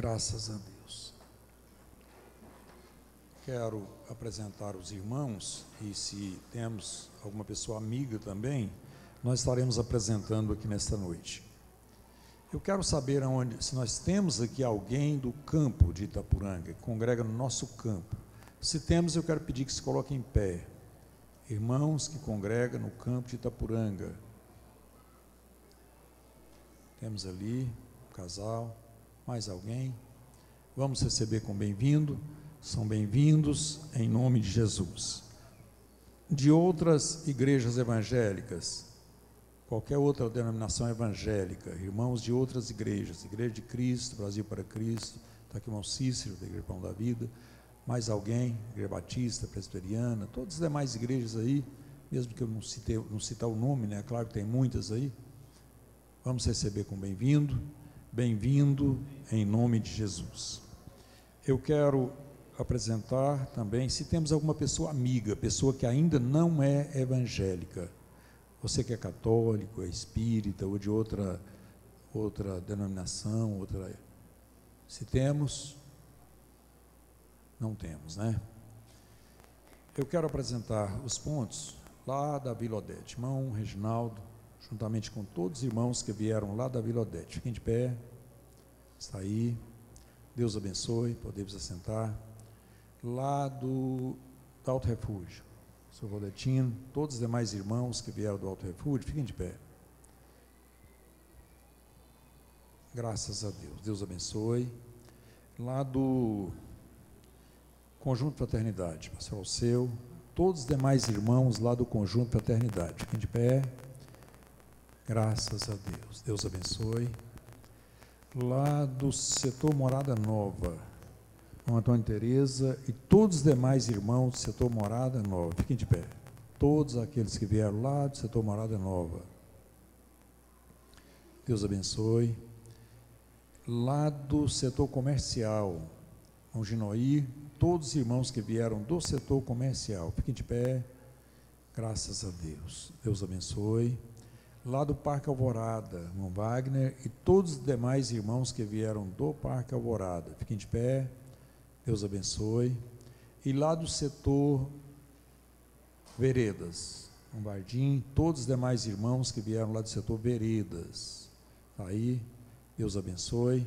Graças a Deus. Quero apresentar os irmãos e, se temos alguma pessoa amiga também, nós estaremos apresentando aqui nesta noite. Eu quero saber se nós temos aqui alguém do campo de Itapuranga, que congrega no nosso campo. Se temos, eu quero pedir que se coloque em pé. Irmãos que congregam no campo de Itapuranga. Temos ali um casal, mais alguém? Vamos receber com bem-vindo. São bem-vindos em nome de Jesus. De outras igrejas evangélicas, qualquer outra denominação evangélica, irmãos de outras igrejas, Igreja de Cristo, Brasil para Cristo, está aqui o irmão Cícero, da Igreja Pão da Vida, mais alguém, Igreja Batista, Presbiteriana, todas as demais igrejas aí, mesmo que eu não citar o nome, né? Claro que tem muitas aí. Vamos receber com bem-vindo, bem-vindo em nome de Jesus. Eu quero apresentar também, se temos alguma pessoa amiga, pessoa que ainda não é evangélica, você que é católico, é espírita ou de outra denominação, se temos, não temos, né? Eu quero apresentar os pontos lá da Vila Odete, irmão Reginaldo, juntamente com todos os irmãos que vieram lá da Vila Odete, fiquem de pé, está aí, Deus abençoe, podemos assentar. Lá do Alto Refúgio, Sr. Valdetino, todos os demais irmãos que vieram do Alto Refúgio, fiquem de pé. Graças a Deus, Deus abençoe. Lá do Conjunto Fraternidade, pastor Alceu, todos os demais irmãos lá do Conjunto Fraternidade, fiquem de pé. Graças a Deus, Deus abençoe. Lá do setor Morada Nova, Antônio Tereza e todos os demais irmãos do setor Morada Nova, fiquem de pé, todos aqueles que vieram lá do setor Morada Nova, Deus abençoe. Lá do setor comercial, Irmão Ginoí, todos os irmãos que vieram do setor comercial, fiquem de pé, graças a Deus, Deus abençoe. Lá do Parque Alvorada, irmão Wagner e todos os demais irmãos que vieram do Parque Alvorada, fiquem de pé, Deus abençoe. E lá do setor Veredas, Lombardim, todos os demais irmãos que vieram lá do setor Veredas, aí, Deus abençoe.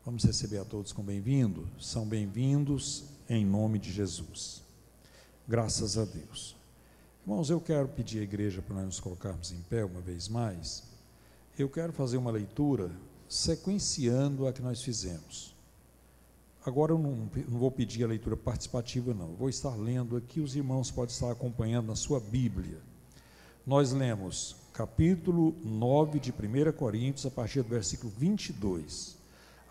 Vamos receber a todos com bem-vindo, são bem-vindos em nome de Jesus, graças a Deus. Irmãos, eu quero pedir à igreja para nós nos colocarmos em pé uma vez mais. Eu quero fazer uma leitura sequenciando a que nós fizemos. Agora eu não vou pedir a leitura participativa, não. Eu vou estar lendo aqui, os irmãos podem estar acompanhando na sua Bíblia. Nós lemos capítulo 9 de 1 Coríntios, a partir do versículo 22.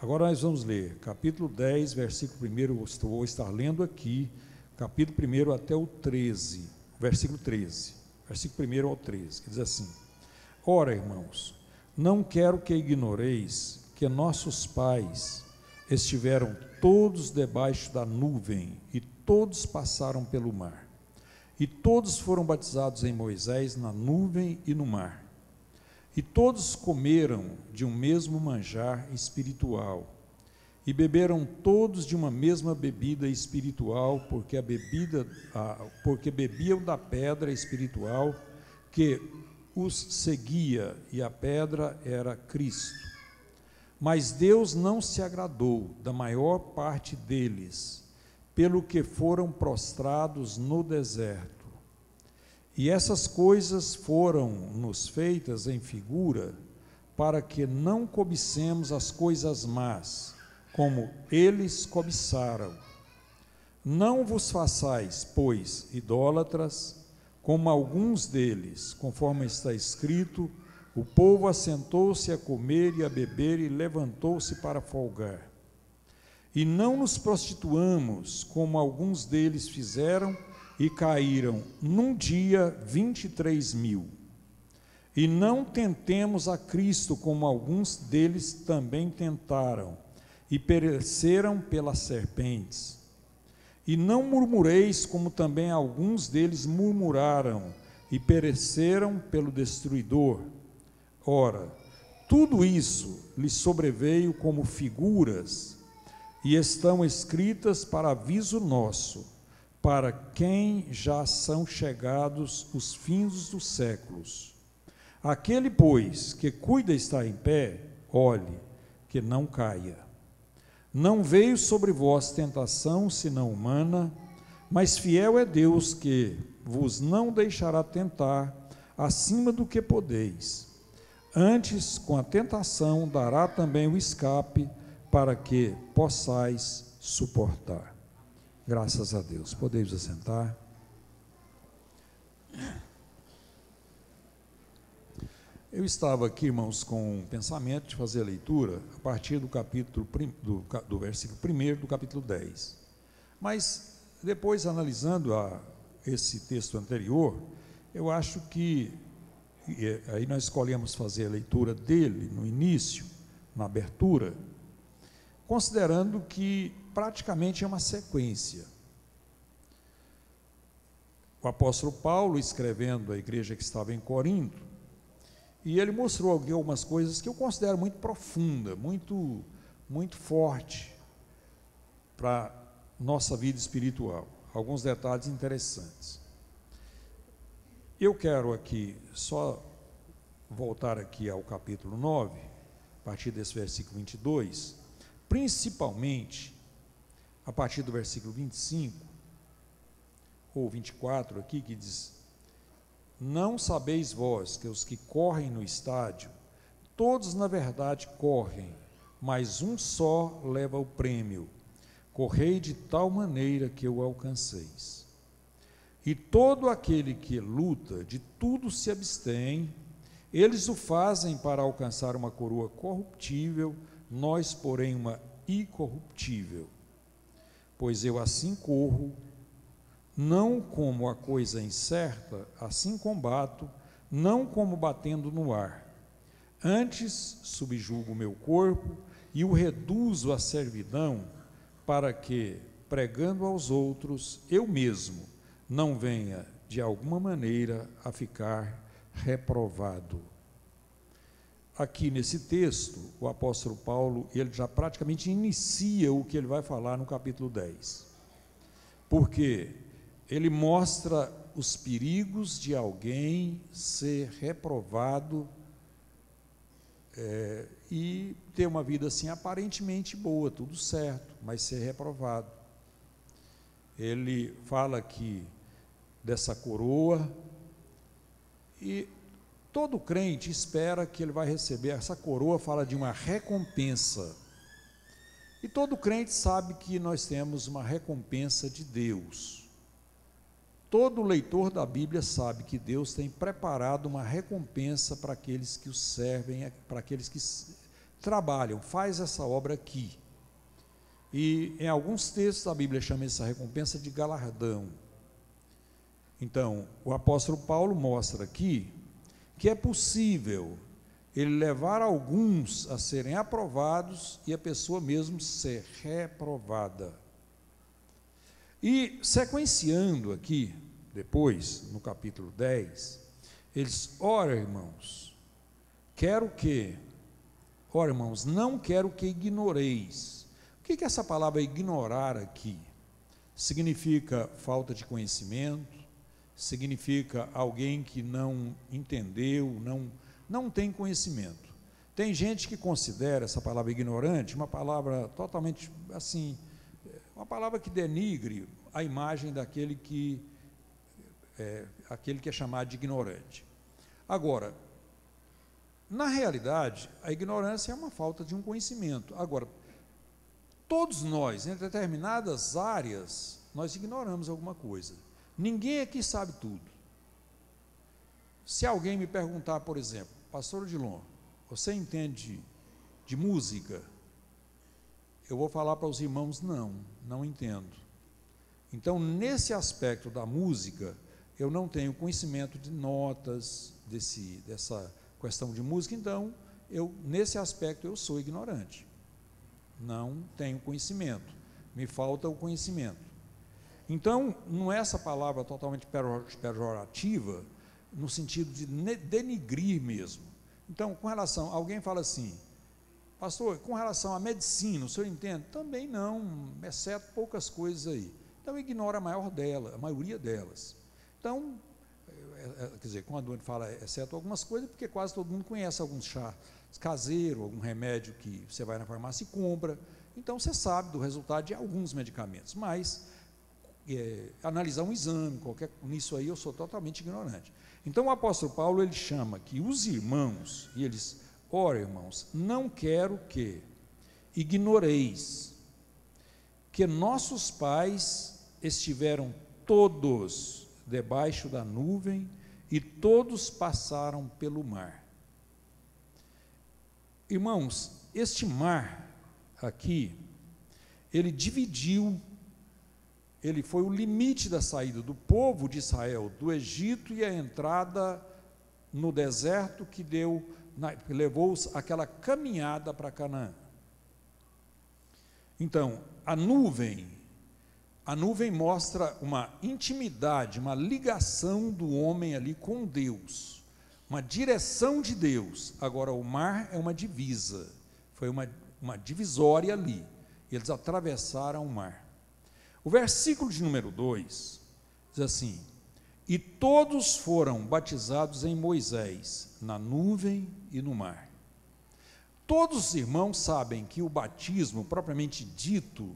Agora nós vamos ler capítulo 10, versículo 1, eu vou estar lendo aqui, capítulo 1 até o 13, versículo 13, versículo 1 ao 13, que diz assim: Ora, irmãos, não quero que ignoreis que nossos pais estiveram todos debaixo da nuvem, e todos passaram pelo mar, e todos foram batizados em Moisés na nuvem e no mar, e todos comeram de um mesmo manjar espiritual, e beberam todos de uma mesma bebida espiritual, porque bebiam da pedra espiritual que os seguia, e a pedra era Cristo. Mas Deus não se agradou da maior parte deles, pelo que foram prostrados no deserto. E essas coisas foram-nos feitas em figura, para que não cobicemos as coisas más, como eles cobiçaram. Não vos façais, pois, idólatras, como alguns deles, conforme está escrito: o povo assentou-se a comer e a beber e levantou-se para folgar. E não nos prostituamos, como alguns deles fizeram, e caíram num dia 23.000. E não tentemos a Cristo, como alguns deles também tentaram, e pereceram pelas serpentes. E não murmureis, como também alguns deles murmuraram, e pereceram pelo destruidor. Ora, Tudo isso lhe sobreveio como figuras e estão escritas para aviso nosso, para quem já são chegados os fins dos séculos. Aquele, pois, que cuida estar em pé, olhe, que não caia. Não veio sobre vós tentação, senão humana, mas fiel é Deus, que vos não deixará tentar acima do que podeis. Antes, com a tentação, dará também o escape, para que possais suportar. Graças a Deus. Podeis assentar. Eu estava aqui, irmãos, com o pensamento de fazer a leitura a partir do capítulo, do versículo 1 do capítulo 10. Mas, depois, analisando esse texto anterior, eu acho que, aí nós escolhemos fazer a leitura dele no início, na abertura, considerando que praticamente é uma sequência. O apóstolo Paulo, escrevendo à igreja que estava em Corinto, e ele mostrou algumas coisas que eu considero muito profunda, muito forte para nossa vida espiritual. Alguns detalhes interessantes. Eu quero aqui só voltar aqui ao capítulo 9, a partir desse versículo 22, principalmente a partir do versículo 25, ou 24 aqui, que diz: não sabeis vós que os que correm no estádio, todos na verdade correm, mas um só leva o prêmio. Correi de tal maneira que o alcanceis. E todo aquele que luta, de tudo se abstém. Eles o fazem para alcançar uma coroa corruptível, nós, porém, uma incorruptível. Pois eu assim corro, não como a coisa incerta, assim combato, não como batendo no ar. Antes subjugo o meu corpo e o reduzo à servidão, para que, pregando aos outros, eu mesmo não venha, de alguma maneira, a ficar reprovado. Aqui nesse texto, o apóstolo Paulo, ele já praticamente inicia o que ele vai falar no capítulo 10. Porque ele mostra os perigos de alguém ser reprovado e ter uma vida assim aparentemente boa, tudo certo, mas ser reprovado. Ele fala aqui dessa coroa e todo crente espera que ele vai receber essa coroa, fala de uma recompensa. E todo crente sabe que nós temos uma recompensa de Deus. Todo leitor da Bíblia sabe que Deus tem preparado uma recompensa para aqueles que o servem, para aqueles que trabalham, faz essa obra aqui. E em alguns textos da Bíblia chama essa recompensa de galardão. Então, o apóstolo Paulo mostra aqui que é possível ele levar alguns a serem aprovados e a pessoa mesmo ser reprovada. E sequenciando aqui, depois, no capítulo 10, eles, ora irmãos, não quero que ignoreis. O que é essa palavra ignorar aqui? Significa falta de conhecimento, significa alguém que não entendeu, não tem conhecimento. Tem gente que considera essa palavra ignorante uma palavra totalmente assim, uma palavra que denigre a imagem daquele que é chamado de ignorante. Agora, na realidade, a ignorância é uma falta de um conhecimento. Agora, todos nós, em determinadas áreas, nós ignoramos alguma coisa. Ninguém aqui sabe tudo. Se alguém me perguntar, por exemplo, pastor Odilon, você entende de música? Eu vou falar para os irmãos, não entendo. Então, nesse aspecto da música, eu não tenho conhecimento de notas, dessa questão de música, então, nesse aspecto, eu sou ignorante. Não tenho conhecimento, me falta o conhecimento. Então, não é essa palavra totalmente pejorativa, no sentido de denigrir mesmo. Então, com relação, alguém fala assim, pastor, com relação à medicina, o senhor entende? Também não, exceto poucas coisas aí. Então, ignora a maioria delas. Então, quer dizer, quando ele fala exceto algumas coisas, porque quase todo mundo conhece algum chá caseiro, algum remédio que você vai na farmácia e compra. Então, você sabe do resultado de alguns medicamentos, mas analisar um exame, nisso aí eu sou totalmente ignorante. Então, o apóstolo Paulo, ele chama que os irmãos, e eles, ora, irmãos, não quero que ignoreis que nossos pais estiveram todos debaixo da nuvem e todos passaram pelo mar. Irmãos, este mar aqui, ele dividiu, ele foi o limite da saída do povo de Israel do Egito e a entrada no deserto que levou-os aquela caminhada para Canaã. Então, a nuvem mostra uma intimidade, uma ligação do homem ali com Deus, uma direção de Deus. Agora, o mar é uma divisa, foi uma divisória ali, eles atravessaram o mar. O versículo de número 2 diz assim: e todos foram batizados em Moisés, na nuvem e no mar. Todos os irmãos sabem que o batismo, propriamente dito,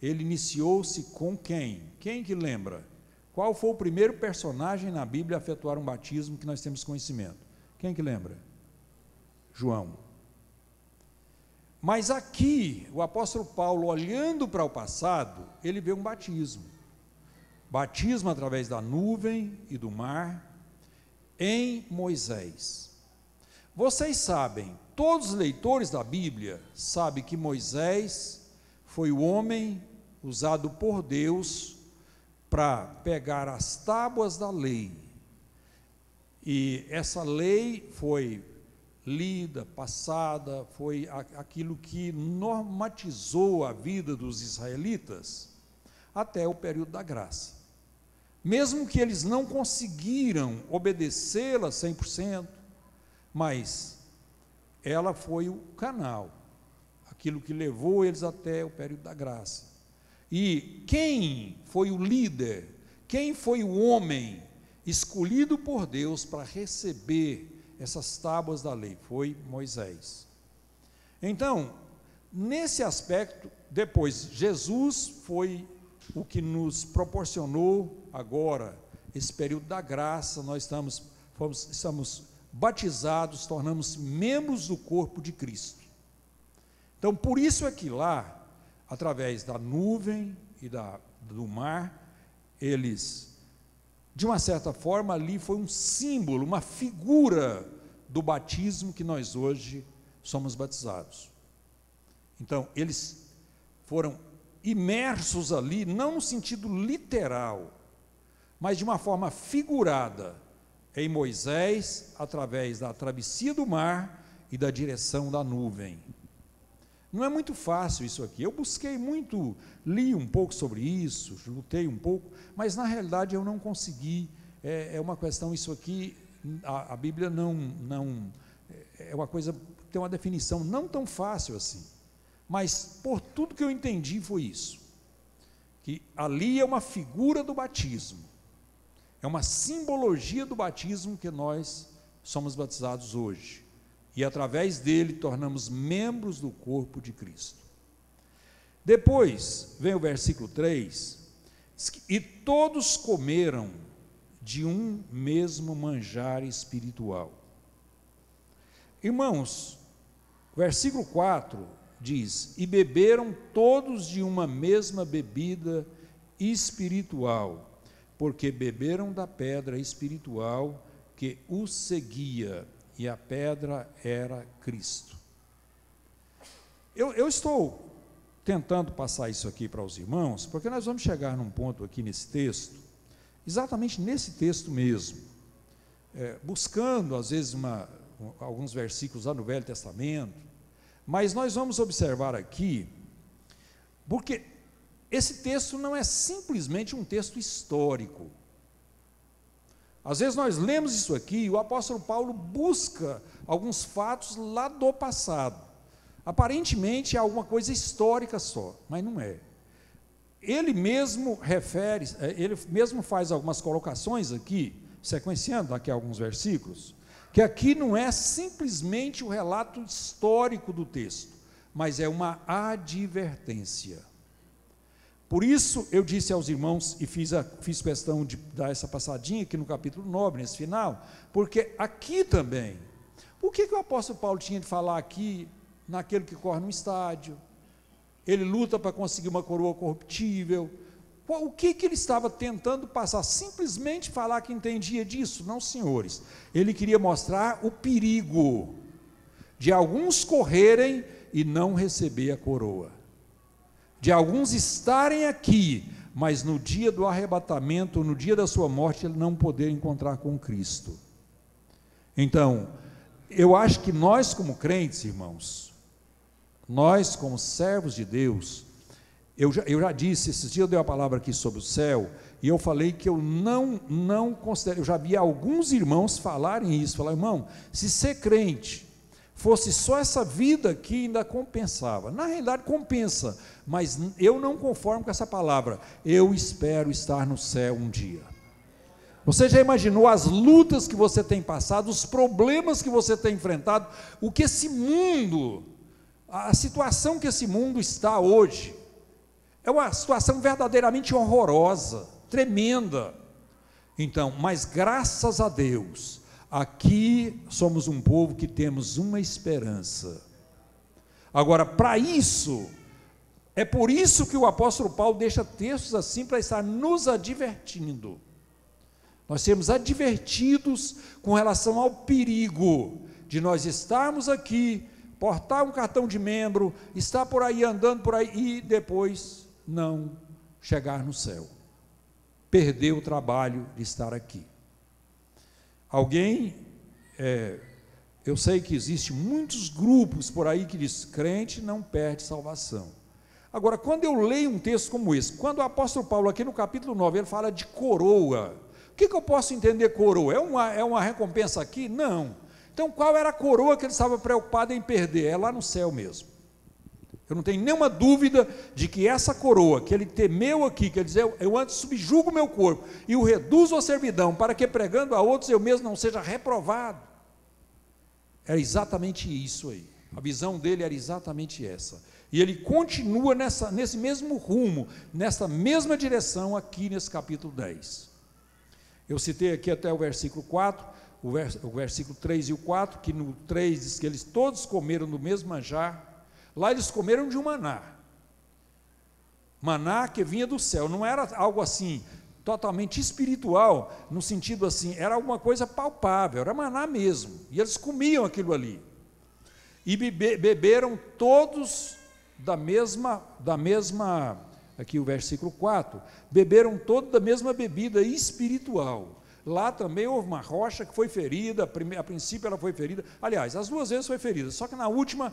ele iniciou-se com quem? Quem que lembra? Qual foi o primeiro personagem na Bíblia a efetuar um batismo que nós temos conhecimento? Quem que lembra? João. Mas aqui, o apóstolo Paulo, olhando para o passado, ele vê um batismo. Batismo através da nuvem e do mar, em Moisés. Vocês sabem, todos os leitores da Bíblia sabem que Moisés foi o homem usado por Deus para pegar as tábuas da lei. E essa lei foi lida, passada, foi aquilo que normatizou a vida dos israelitas até o período da graça. Mesmo que eles não conseguiram obedecê-la 100%, mas ela foi o canal, aquilo que levou eles até o período da graça. E quem foi o líder, quem foi o homem escolhido por Deus para receber essas tábuas da lei? Foi Moisés. Então, nesse aspecto, depois, Jesus foi o que nos proporcionou agora, esse período da graça, nós estamos batizados, tornamos membros do corpo de Cristo. Então, por isso é que lá, através da nuvem e do mar, eles, de uma certa forma, ali foi um símbolo, uma figura do batismo que nós hoje somos batizados. Então, eles foram imersos ali, não no sentido literal, mas de uma forma figurada, em Moisés, através da travessia do mar e da direção da nuvem. Não é muito fácil isso aqui. Eu busquei muito, li um pouco sobre isso, lutei um pouco, mas na realidade eu não consegui. É uma questão, isso aqui, a Bíblia não é uma coisa, tem uma definição não tão fácil assim. Mas por tudo que eu entendi foi isso, que ali é uma figura do batismo, é uma simbologia do batismo que nós somos batizados hoje. E através dele tornamos membros do corpo de Cristo. Depois, vem o versículo 3, e todos comeram de um mesmo manjar espiritual. Irmãos, o versículo 4 diz, e beberam todos de uma mesma bebida espiritual, porque beberam da pedra espiritual que os seguia, e a pedra era Cristo. Eu estou tentando passar isso aqui para os irmãos, porque nós vamos chegar num ponto aqui nesse texto, exatamente nesse texto mesmo, buscando às vezes alguns versículos lá no Velho Testamento, mas nós vamos observar aqui, porque esse texto não é simplesmente um texto histórico. Às vezes nós lemos isso aqui e o apóstolo Paulo busca alguns fatos lá do passado. Aparentemente é alguma coisa histórica só, mas não é. Ele mesmo ele mesmo faz algumas colocações aqui, sequenciando aqui alguns versículos, que aqui não é simplesmente o relato histórico do texto, mas é uma advertência. Por isso eu disse aos irmãos, e fiz questão de dar essa passadinha aqui no capítulo 9, nesse final, porque aqui também, o que o apóstolo Paulo tinha de falar aqui, naquele que corre no estádio, ele luta para conseguir uma coroa corruptível, o que ele estava tentando passar? Simplesmente falar que entendia disso? Não, senhores, ele queria mostrar o perigo de alguns correrem e não receber a coroa, de alguns estarem aqui, mas no dia do arrebatamento, no dia da sua morte, ele não poder encontrar com Cristo. Então, eu acho que nós como crentes, irmãos, nós como servos de Deus, eu já disse, esses dias eu dei uma palavra aqui sobre o céu, e eu falei que eu não considero, eu já vi alguns irmãos falarem isso, falar, irmão, se ser crente fosse só essa vida aqui, ainda compensava. Na realidade compensa, mas eu não conformo com essa palavra, eu espero estar no céu um dia. Você já imaginou as lutas que você tem passado, os problemas que você tem enfrentado, o que esse mundo, a situação que esse mundo está hoje, é uma situação verdadeiramente horrorosa, tremenda. Então, mas graças a Deus, aqui somos um povo que temos uma esperança. Agora, para isso, é por isso que o apóstolo Paulo deixa textos assim, para estar nos advertindo. Nós sermos advertidos com relação ao perigo de nós estarmos aqui, portar um cartão de membro, estar por aí, andando por aí, e depois não chegar no céu, perder o trabalho de estar aqui. Eu sei que existem muitos grupos por aí que diz, crente não perde salvação. Agora, quando eu leio um texto como esse, quando o apóstolo Paulo aqui no capítulo 9, ele fala de coroa, o que eu posso entender coroa? É uma recompensa aqui? Não. Então, qual era a coroa que ele estava preocupado em perder? É lá no céu mesmo. Eu não tenho nenhuma dúvida de que essa coroa, que ele temeu aqui, quer dizer, eu antes subjugo o meu corpo e o reduzo à servidão, para que pregando a outros eu mesmo não seja reprovado. Era exatamente isso aí. A visão dele era exatamente essa. E ele continua nesse mesmo rumo, nessa mesma direção aqui nesse capítulo 10. Eu citei aqui até o versículo 4, o versículo 3 e o 4, que no 3 diz que eles todos comeram do mesmo manjar. Lá eles comeram de um maná que vinha do céu, não era algo assim, totalmente espiritual, no sentido assim, era alguma coisa palpável, era maná mesmo, e eles comiam aquilo ali, e beberam todos da mesma, aqui o versículo 4, beberam todos da mesma bebida espiritual. Lá também houve uma rocha que foi ferida, a princípio ela foi ferida, aliás, as duas vezes foi ferida, só que na última,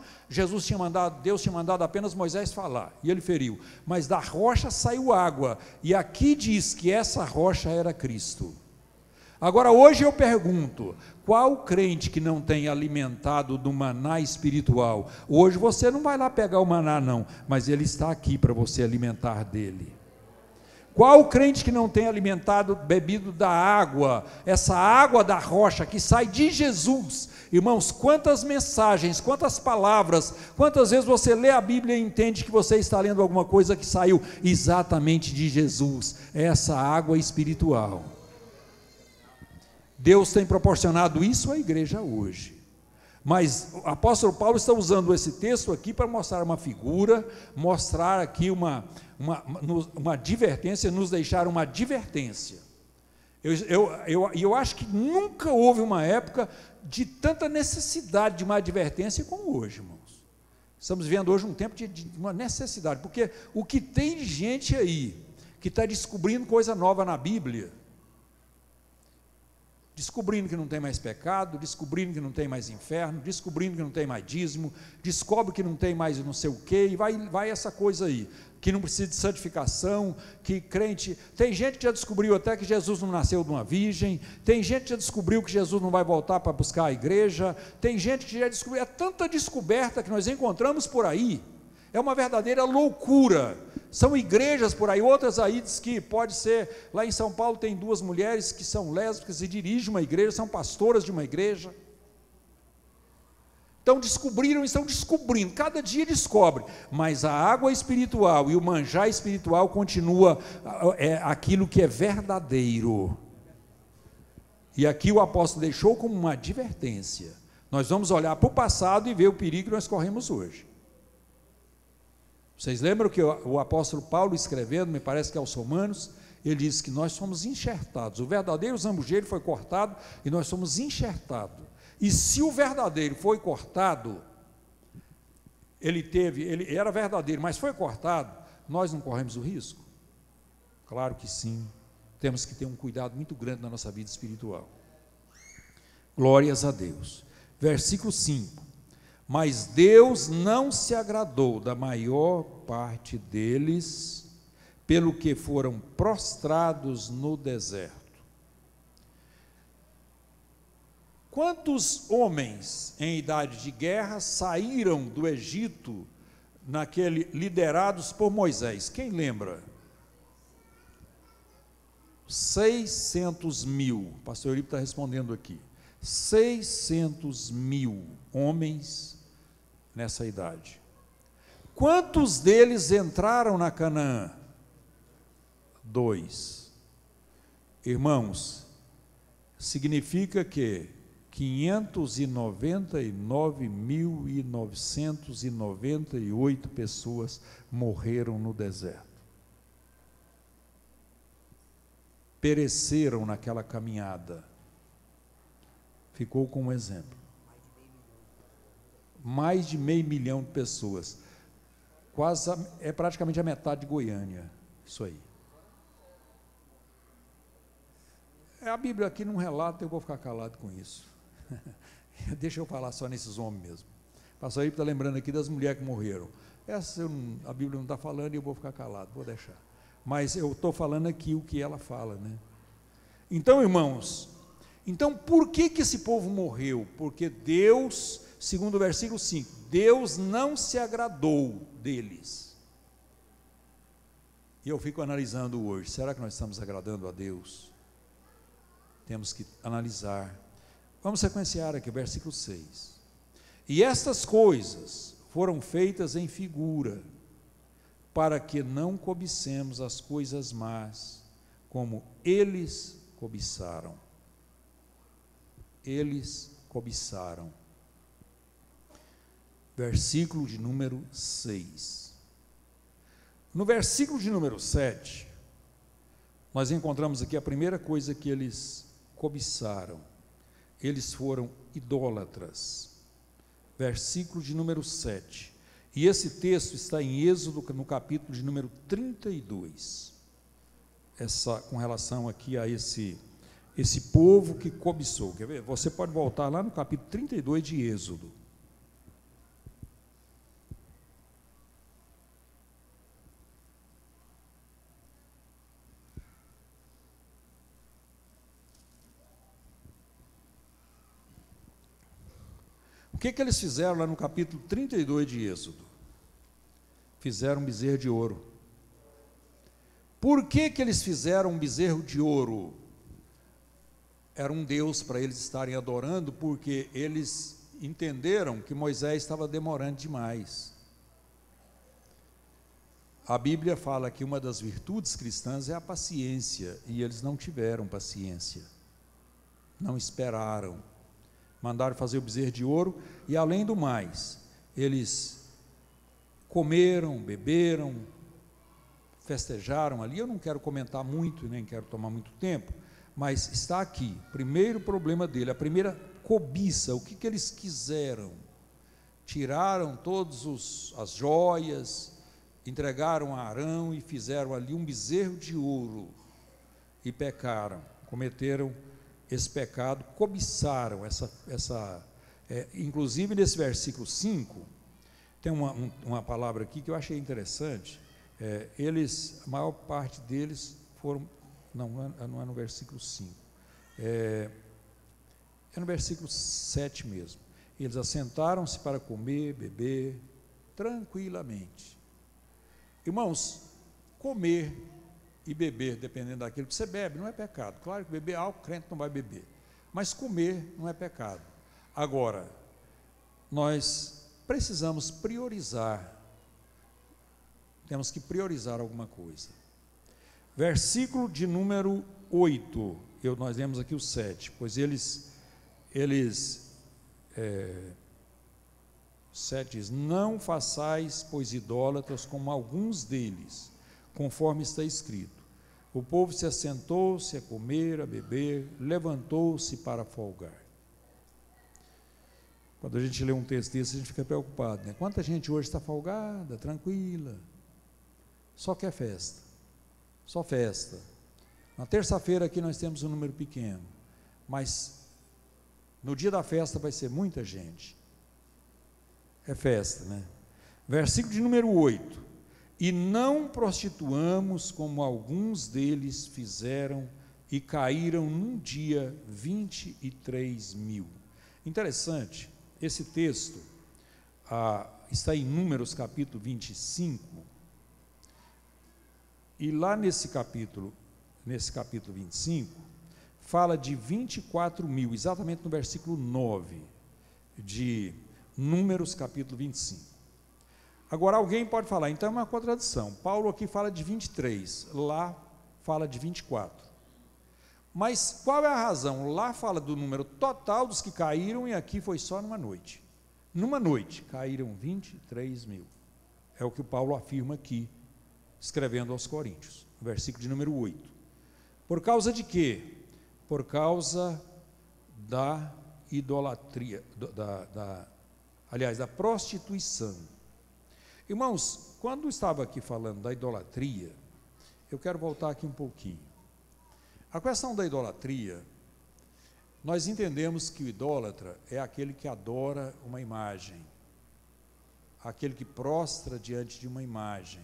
Deus tinha mandado apenas Moisés falar, e ele feriu, mas da rocha saiu água, e aqui diz que essa rocha era Cristo. Agora hoje eu pergunto, qual crente que não tem alimentado do maná espiritual? Hoje você não vai lá pegar o maná não, mas ele está aqui para você alimentar dele. Qual crente que não tem bebido da água, essa água da rocha que sai de Jesus? Irmãos, quantas mensagens, quantas palavras, quantas vezes você lê a Bíblia e entende que você está lendo alguma coisa que saiu exatamente de Jesus, essa água espiritual. Deus tem proporcionado isso à igreja hoje. Mas o apóstolo Paulo está usando esse texto aqui para mostrar uma figura, mostrar aqui uma advertência, nos deixar uma advertência. Eu acho que nunca houve uma época de tanta necessidade de uma advertência como hoje, irmãos. Estamos vivendo hoje um tempo de uma necessidade, porque o que tem de gente aí, que está descobrindo coisa nova na Bíblia, descobrindo que não tem mais pecado, descobrindo que não tem mais inferno, descobrindo que não tem mais dízimo, descobre que não tem mais não sei o quê, e vai essa coisa aí, que não precisa de santificação, que crente, tem gente que já descobriu até que Jesus não nasceu de uma virgem, tem gente que já descobriu que Jesus não vai voltar para buscar a igreja, tem gente que já descobriu, é tanta descoberta que nós encontramos por aí, é uma verdadeira loucura. São igrejas por aí, outras aí diz que pode ser, lá em São Paulo tem 2 mulheres que são lésbicas e dirigem uma igreja, são pastoras de uma igreja. Então descobriram, estão descobrindo, cada dia descobre, mas a água espiritual e o manjar espiritual continua aquilo que é verdadeiro. E aqui o apóstolo deixou como uma advertência. Nós vamos olhar para o passado e ver o perigo que nós corremos hoje. Vocês lembram que o apóstolo Paulo escrevendo, me parece que aos Romanos, ele diz que nós somos enxertados, o verdadeiro zambujeiro foi cortado e nós somos enxertados. E se o verdadeiro foi cortado, ele era verdadeiro, mas foi cortado, nós não corremos o risco? Claro que sim, temos que ter um cuidado muito grande na nossa vida espiritual. Glórias a Deus. Versículo 5. Mas Deus não se agradou da maior parte deles, pelo que foram prostrados no deserto. Quantos homens em idade de guerra saíram do Egito, liderados por Moisés? Quem lembra? 600 mil, o pastor Eurico está respondendo aqui, 600 mil homens nessa idade. Quantos deles entraram na Canaã? 2. Irmãos, significa que 599.998 pessoas morreram no deserto. Pereceram naquela caminhada. Ficou com um exemplo. Mais de meio milhão de pessoas. É praticamente a metade de Goiânia, isso aí. A Bíblia aqui não relata, eu vou ficar calado com isso. Deixa eu falar só nesses homens mesmo. O pastor Eurico está lembrando aqui das mulheres que morreram. A Bíblia não está falando e eu vou ficar calado, vou deixar. Mas eu estou falando aqui o que ela fala, né? Então, irmãos, por que esse povo morreu? Porque Deus, segundo o versículo 5, Deus não se agradou deles. E eu fico analisando hoje, será que nós estamos agradando a Deus? Temos que analisar. Vamos sequenciar aqui o versículo 6. E estas coisas foram feitas em figura, para que não cobicemos as coisas más, como eles cobiçaram. Eles cobiçaram. Versículo de número 6. No versículo de número 7, nós encontramos aqui a primeira coisa que eles cobiçaram. Eles foram idólatras. Versículo de número 7. E esse texto está em Êxodo, no capítulo de número 32. Com relação aqui a esse povo que cobiçou. Quer ver? Você pode voltar lá no capítulo 32 de Êxodo. O que eles fizeram lá no capítulo 32 de Êxodo? Fizeram um bezerro de ouro. Por que eles fizeram um bezerro de ouro? Era um Deus para eles estarem adorando, porque eles entenderam que Moisés estava demorando demais. A Bíblia fala que uma das virtudes cristãs é a paciência, e eles não tiveram paciência, não esperaram. Mandaram fazer o bezerro de ouro, e além do mais, eles comeram, beberam, festejaram ali. Eu não quero comentar muito, nem quero tomar muito tempo, mas está aqui, primeiro problema dele, a primeira cobiça, o que eles quiseram? Tiraram todas as joias, entregaram a Arão e fizeram ali um bezerro de ouro, e pecaram, cometeram esse pecado, cobiçaram inclusive nesse versículo 5, tem uma palavra aqui que eu achei interessante. A maior parte deles foram, não é no versículo 5, é no versículo 7 mesmo. Eles assentaram-se para comer, beber, tranquilamente. Irmãos, comer e beber, dependendo daquilo que você bebe, não é pecado. Claro que beber álcool, crente não vai beber, mas comer não é pecado. Agora, nós precisamos priorizar, temos que priorizar alguma coisa. Versículo de número 8, nós lemos aqui o 7, pois 7 diz: não façais, pois, idólatras como alguns deles, conforme está escrito. O povo se assentou-se a comer, a beber, levantou-se para folgar. Quando a gente lê um texto desse, a gente fica preocupado, né? Quanta gente hoje está folgada, tranquila, só quer festa, só festa. Na terça-feira aqui nós temos um número pequeno, mas no dia da festa vai ser muita gente. É festa, né? Versículo de número 8: e não prostituamos como alguns deles fizeram e caíram num dia 23.000. Interessante, esse texto está em Números capítulo 25, e lá nesse capítulo 25, fala de 24.000, exatamente no versículo 9 de Números capítulo 25. Agora alguém pode falar, então é uma contradição. Paulo aqui fala de 23, lá fala de 24. Mas qual é a razão? Lá fala do número total dos que caíram e aqui foi só numa noite. Numa noite caíram 23.000. É o que o Paulo afirma aqui, escrevendo aos Coríntios, no versículo de número 8. Por causa de quê? Por causa da idolatria, da prostituição. Irmãos, quando eu estava aqui falando da idolatria, eu quero voltar aqui um pouquinho. A questão da idolatria, nós entendemos que o idólatra é aquele que adora uma imagem, aquele que prostra diante de uma imagem.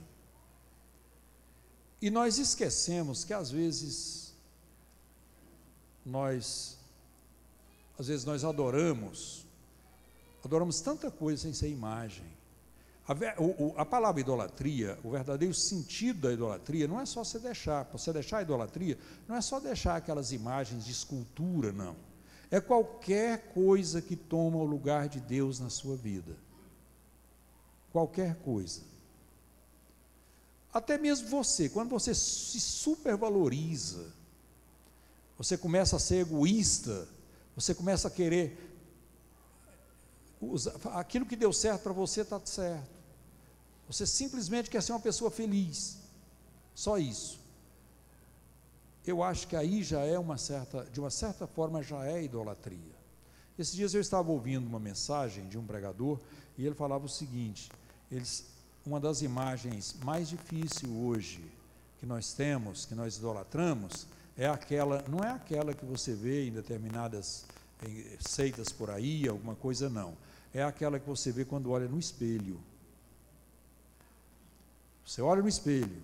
E nós esquecemos que às vezes nós adoramos tanta coisa sem ser imagem. A palavra idolatria, o verdadeiro sentido da idolatria, não é só você deixar a idolatria, não é só deixar aquelas imagens de escultura, não. É qualquer coisa que toma o lugar de Deus na sua vida. Qualquer coisa. Até mesmo você, quando você se supervaloriza, você começa a ser egoísta, você começa a querer aquilo que deu certo para você está certo. Você simplesmente quer ser uma pessoa feliz. Só isso. Eu acho que aí já é de uma certa forma já é idolatria. Esses dias eu estava ouvindo uma mensagem de um pregador e ele falava o seguinte: uma das imagens mais difíceis hoje que nós temos, que nós idolatramos, não é aquela que você vê em determinadas seitas por aí, alguma coisa, não. É aquela que você vê quando olha no espelho. Você olha no espelho,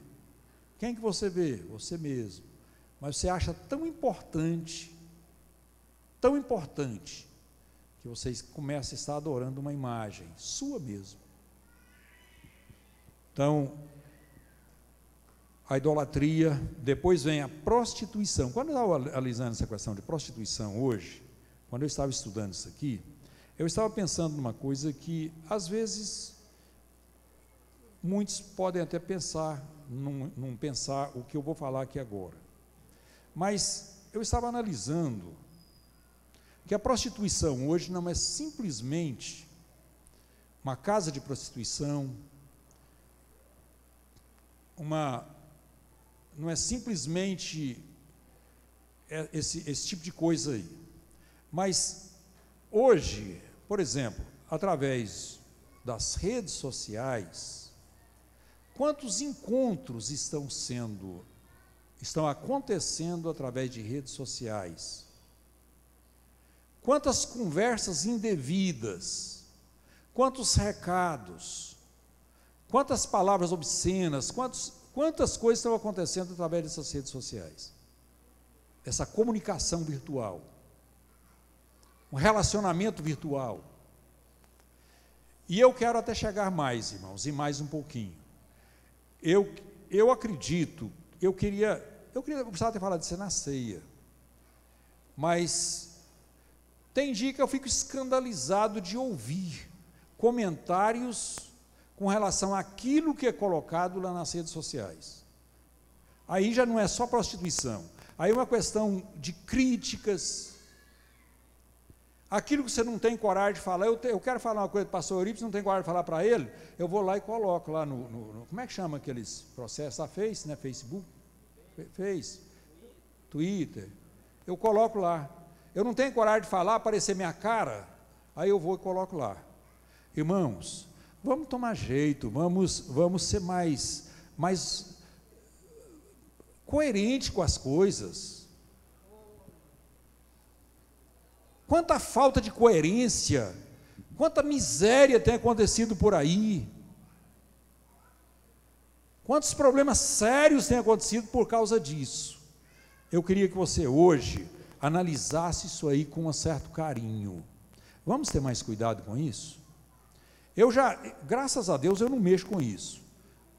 quem que você vê? Você mesmo. Mas você acha tão importante, que você começa a estar adorando uma imagem sua mesmo. Então, a idolatria, depois vem a prostituição. Quando eu estava analisando essa questão de prostituição hoje, quando eu estava estudando isso aqui, eu estava pensando numa coisa que, às vezes, muitos podem até pensar, não pensar o que eu vou falar aqui agora. Mas eu estava analisando que a prostituição hoje não é simplesmente uma casa de prostituição, não é simplesmente esse tipo de coisa aí. Mas hoje, por exemplo, através das redes sociais, quantos encontros estão acontecendo através de redes sociais? quantas conversas indevidas, quantos recados, quantas palavras obscenas, quantas coisas estão acontecendo através dessas redes sociais, essa comunicação virtual, um relacionamento virtual. E eu quero até chegar mais, irmãos, e mais um pouquinho. Eu acredito, eu precisava ter falado disso na ceia, mas tem dia que eu fico escandalizado de ouvir comentários com relação àquilo que é colocado lá nas redes sociais. Aí já não é só prostituição, aí é uma questão de críticas, aquilo que você não tem coragem de falar. Eu quero falar uma coisa para o pastor Eurípides, não tem coragem de falar para ele, eu vou lá e coloco lá no como é que chama aqueles processos? A Face, né? Facebook? Face, Twitter, eu coloco lá. Eu não tenho coragem de falar, aparecer minha cara, aí eu vou e coloco lá. Irmãos, vamos tomar jeito, vamos ser mais coerente com as coisas. Quanta falta de coerência, quanta miséria tem acontecido por aí, quantos problemas sérios têm acontecido por causa disso. Eu queria que você hoje analisasse isso aí com um certo carinho. Vamos ter mais cuidado com isso? Eu já, graças a Deus, eu não mexo com isso,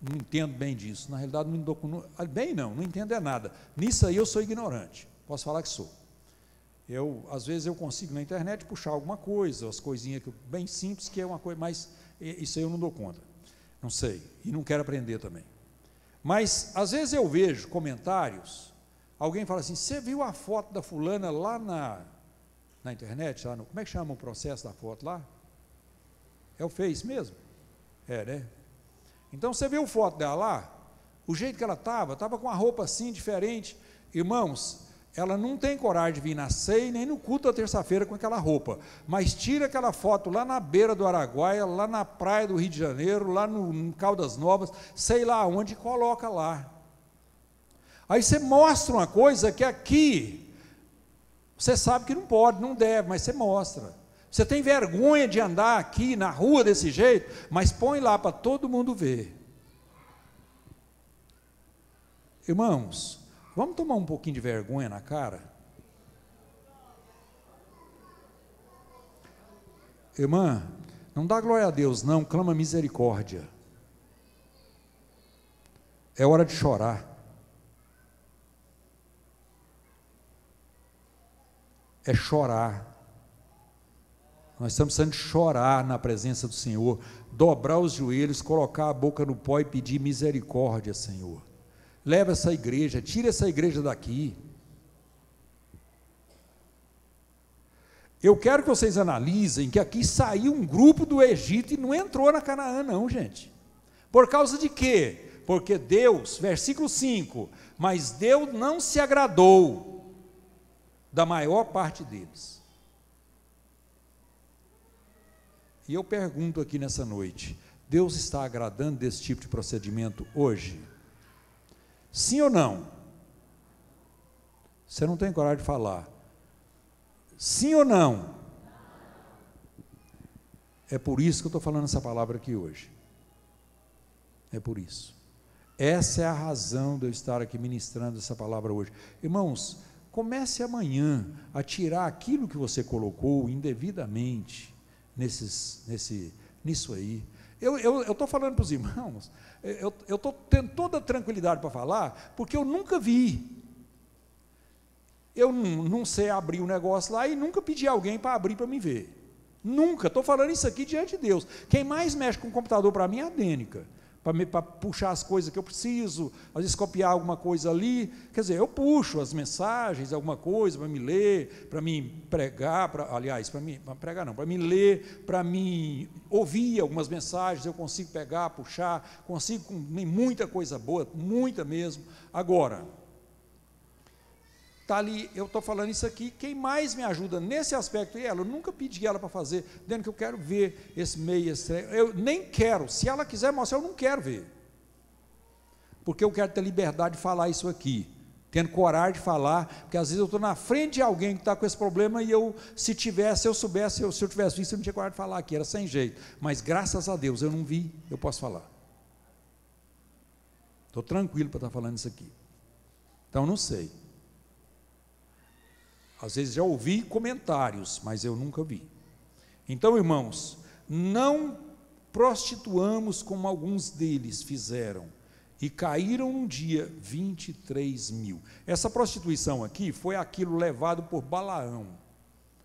não entendo bem disso, na realidade não não entendo é nada, nisso aí eu sou ignorante, posso falar que sou. Às vezes eu consigo na internet puxar alguma coisa, as coisinhas bem simples, que é uma coisa, mas isso aí eu não dou conta, não sei, e não quero aprender também. Mas às vezes eu vejo comentários, alguém fala assim: você viu a foto da fulana lá na internet, como é que chama o processo da foto lá? É o Face mesmo? É, né? Então você viu a foto dela lá, o jeito que ela estava com uma roupa assim diferente. Irmãos, ela não tem coragem de vir na ceia nem no culto da terça-feira com aquela roupa, mas tira aquela foto lá na beira do Araguaia, lá na praia do Rio de Janeiro, lá no Caldas Novas, sei lá onde, e coloca lá. Aí você mostra uma coisa que aqui você sabe que não pode, não deve, mas você mostra. Você tem vergonha de andar aqui na rua desse jeito, mas põe lá para todo mundo ver. Irmãos, vamos tomar um pouquinho de vergonha na cara? Irmã, não dá glória a Deus não, clama misericórdia. É hora de chorar. É chorar. Nós estamos precisando chorar na presença do Senhor, dobrar os joelhos, colocar a boca no pó e pedir misericórdia, Senhor. Leva essa igreja, tira essa igreja daqui. Eu quero que vocês analisem que aqui saiu um grupo do Egito e não entrou na Canaã não, gente. Por causa de quê? Porque Deus, versículo 5, mas Deus não se agradou da maior parte deles. E eu pergunto aqui nessa noite, Deus está agradando desse tipo de procedimento hoje? Sim ou não? Você não tem coragem de falar. Sim ou não? É por isso que eu estou falando essa palavra aqui hoje. É por isso. Essa é a razão de eu estar aqui ministrando essa palavra hoje. Irmãos, comece amanhã a tirar aquilo que você colocou indevidamente nisso aí. Eu estou falando para os irmãos, eu estou tendo toda a tranquilidade para falar, porque eu nunca vi. Eu não sei abrir um negócio lá e nunca pedi alguém para abrir para me ver. Nunca, estou falando isso aqui diante de Deus. Quem mais mexe com o computador para mim é a Dênica, para puxar as coisas que eu preciso, às vezes copiar alguma coisa ali, quer dizer, eu puxo as mensagens, alguma coisa para me ler, para me pregar, para me ler, para me ouvir algumas mensagens, eu consigo pegar, puxar, consigo com muita coisa boa, muita mesmo. Agora, está ali, eu estou falando isso aqui, quem mais me ajuda nesse aspecto é ela. Eu nunca pedi ela para fazer, dizendo que eu quero ver esse meio estranho, eu nem quero, se ela quiser mostrar, eu não quero ver, porque eu quero ter liberdade de falar isso aqui, tendo coragem de falar, porque às vezes eu estou na frente de alguém que está com esse problema e se eu soubesse, se eu tivesse visto, eu não tinha coragem de falar aqui, era sem jeito, mas graças a Deus eu não vi, eu posso falar. Estou tranquilo para estar falando isso aqui. Então não sei. Às vezes já ouvi comentários, mas eu nunca vi. Então, irmãos, não prostituamos como alguns deles fizeram, e caíram um dia 23 mil. Essa prostituição aqui foi aquilo levado por Balaão,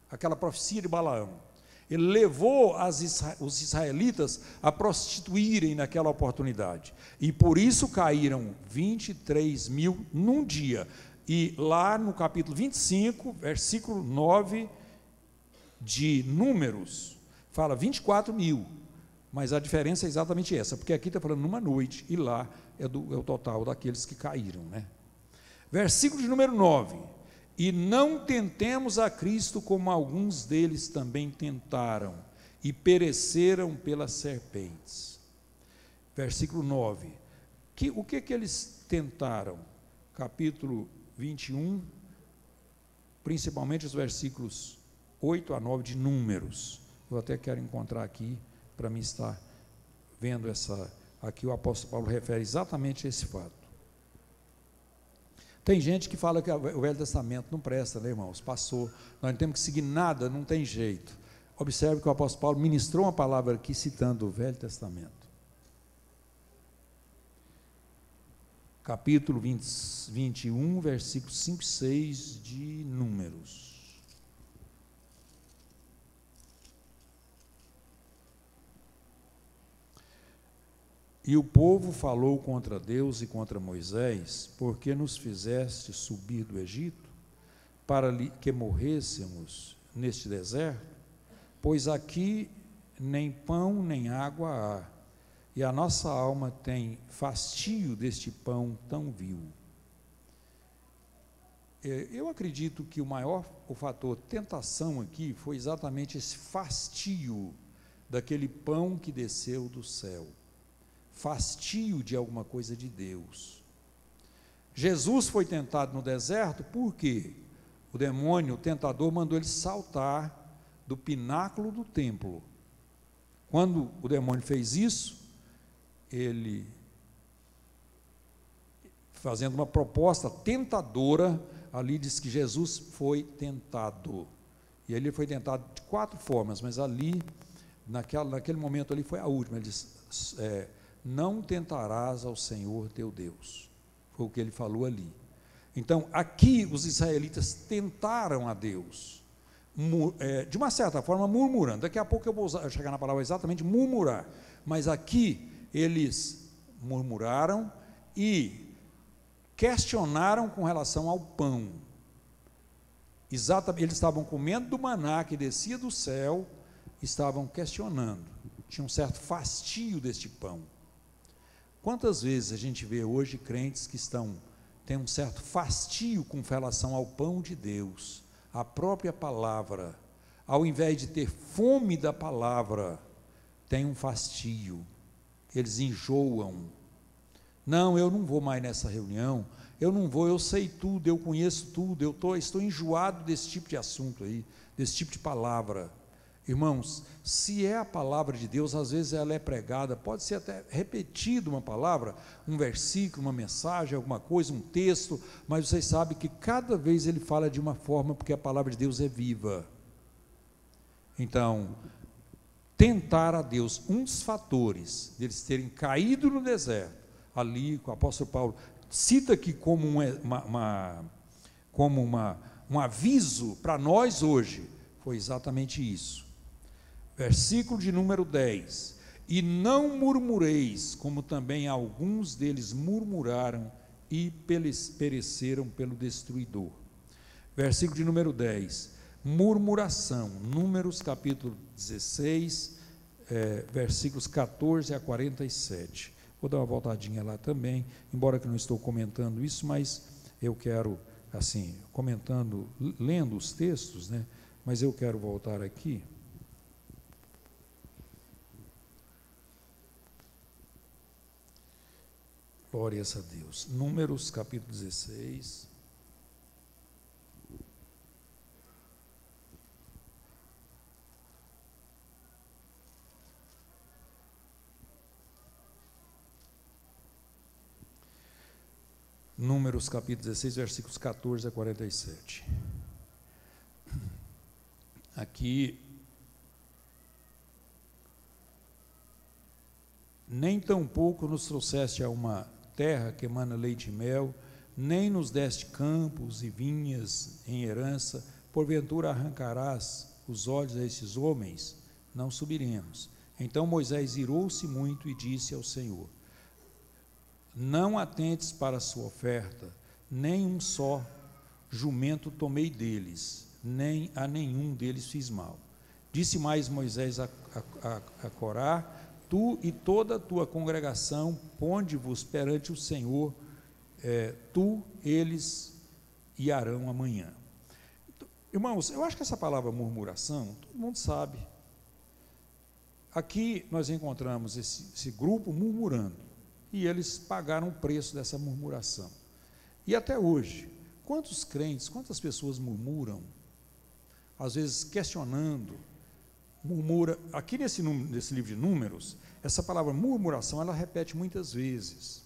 aquela profecia de Balaão. Ele levou os israelitas a prostituírem naquela oportunidade, e por isso caíram 23 mil num dia. E lá no capítulo 25, versículo 9 de Números, fala 24 mil, mas a diferença é exatamente essa, porque aqui está falando numa noite, e lá é o total daqueles que caíram, né? Versículo de número 9: e não tentemos a Cristo como alguns deles também tentaram, e pereceram pelas serpentes. Versículo 9, o que eles tentaram? Capítulo 21, principalmente os versículos 8 a 9 de Números. Eu até quero encontrar aqui, para mim estar vendo aqui o apóstolo Paulo refere exatamente a esse fato. Tem gente que fala que o Velho Testamento não presta, né, irmãos? Passou, nós não temos que seguir nada, não tem jeito. Observe que o apóstolo Paulo ministrou uma palavra aqui citando o Velho Testamento. Capítulo 21, versículos 5 e 6 de Números. E o povo falou contra Deus e contra Moisés: porque nos fizeste subir do Egito, para que morrêssemos neste deserto? Pois aqui nem pão nem água há, e a nossa alma tem fastio deste pão tão vil. Eu acredito que o fator tentação aqui foi exatamente esse fastio daquele pão que desceu do céu. Fastio de alguma coisa de Deus. Jesus foi tentado no deserto porque o demônio, o tentador, mandou ele saltar do pináculo do templo. Quando o demônio fez isso, ele, fazendo uma proposta tentadora, ali diz que Jesus foi tentado. E ele foi tentado de 4 formas, mas ali, naquele momento ali, foi a última. Ele disse: não tentarás ao Senhor teu Deus. Foi o que ele falou ali. Então, aqui os israelitas tentaram a Deus, de uma certa forma murmurando. Daqui a pouco eu vou chegar na palavra exatamente murmurar, mas aqui eles murmuraram e questionaram com relação ao pão. Exatamente, eles estavam comendo do maná que descia do céu, estavam questionando, tinha um certo fastio deste pão. Quantas vezes a gente vê hoje crentes que têm um certo fastio com relação ao pão de Deus, a própria palavra, ao invés de ter fome da palavra, tem um fastio, eles enjoam. Não, eu não vou mais nessa reunião, eu não vou, eu sei tudo, eu conheço tudo, estou enjoado desse tipo de assunto aí, desse tipo de palavra. Irmãos, se é a palavra de Deus, às vezes ela é pregada, pode ser até repetida uma palavra, um versículo, uma mensagem, alguma coisa, um texto, mas vocês sabem que cada vez ele fala de uma forma, porque a palavra de Deus é viva. Então, tentar a Deus, um dos fatores deles terem caído no deserto, ali o apóstolo Paulo cita aqui como um aviso para nós hoje, foi exatamente isso. Versículo de número 10: e não murmureis, como também alguns deles murmuraram e pereceram pelo destruidor. Versículo de número 10, murmuração, Números capítulo 16, versículos 14 a 47. Vou dar uma voltadinha lá também, embora que não estou comentando isso, mas eu quero, assim, comentando, lendo os textos, né? Mas eu quero voltar aqui. Glórias a Deus. Números capítulo 16. Números capítulo 16, versículos 14 a 47. Aqui, nem tampouco nos trouxeste a uma terra que emana leite e mel, nem nos deste campos e vinhas em herança, porventura arrancarás os olhos a esses homens? Não subiremos. Então Moisés irou-se muito e disse ao Senhor: não atentes para a sua oferta, nem um só jumento tomei deles, nem a nenhum deles fiz mal. Disse mais Moisés a Corá: tu e toda a tua congregação, ponde-vos perante o Senhor, tu, eles e Arão amanhã. Irmãos, eu acho que essa palavra murmuração, todo mundo sabe. Aqui nós encontramos esse grupo murmurando, e eles pagaram o preço dessa murmuração. E até hoje, quantos crentes, quantas pessoas murmuram, às vezes questionando, murmura. Aqui nesse livro de Números, essa palavra murmuração, ela repete muitas vezes.